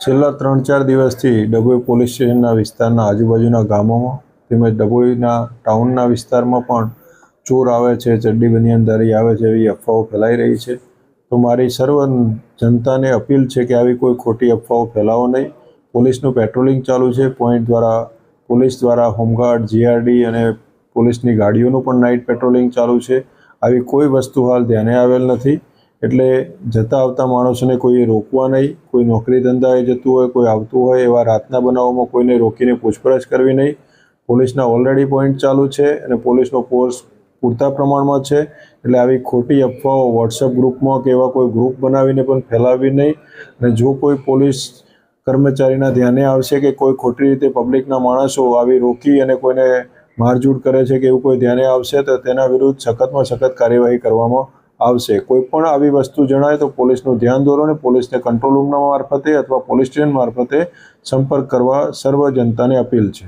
છેલ્લા 3-4 દિવસથી ડભોઈ પોલીસ સ્ટેશનના વિસ્તારના આજુબાજુના ગામોમાં તેમજ ડભોઈના ટાઉનના વિસ્તારમાં પણ ચોર આવે છે, ચડ્ડી બનિયાનધારી આવે છે એવી અફવાઓ ફેલાઈ રહી છે। તો મારી સર્વ જનતાને અપીલ છે કે આવી કોઈ ખોટી અફવાઓ ફેલાવો નહીં। પોલીસનું પેટ્રોલિંગ ચાલુ છે, પોઈન્ટ દ્વારા પોલીસ દ્વારા હોમગાર્ડ, જીઆરડી અને પોલીસની ગાડીઓનું પણ નાઇટ પેટ્રોલિંગ ચાલુ છે। આવી કોઈ વસ્તુ હાલ ધ્યાને આવેલ નથી, એટલે જતા આવતા માણસોને કોઈએ રોકવા નહીં। કોઈ નોકરી ધંધાએ જતું હોય, કોઈ આવતું હોય એવા રાતના બનાવોમાં કોઈને રોકીને પૂછપરછ કરવી નહીં। પોલીસના ઓલરેડી પોઈન્ટ ચાલુ છે અને પોલીસનો ફોર્સ પૂરતા પ્રમાણમાં છે, એટલે આવી ખોટી અફવાઓ વોટ્સએપ ગ્રુપમાં કે એવા કોઈ ગ્રુપ બનાવીને પણ ફેલાવવી નહીં। અને જો કોઈ પોલીસ કર્મચારીના ધ્યાને આવશે કે કોઈ ખોટી રીતે પબ્લિકના માણસો આવી રોકી અને કોઈને મારઝૂડ કરે છે કે એવું કોઈ ધ્યાને આવશે તો તેના વિરુદ્ધ સખતમાં સખત કાર્યવાહી કરવામાં આવશે। કોઈ પણ આવી વસ્તુ જણાય તો પોલીસનું ધ્યાન દોરો અને પોલીસને કંટ્રોલ રૂમના મારફતે અથવા પોલીસ સ્ટેશન મારફતે સંપર્ક કરવા સર્વ જનતાને અપીલ છે।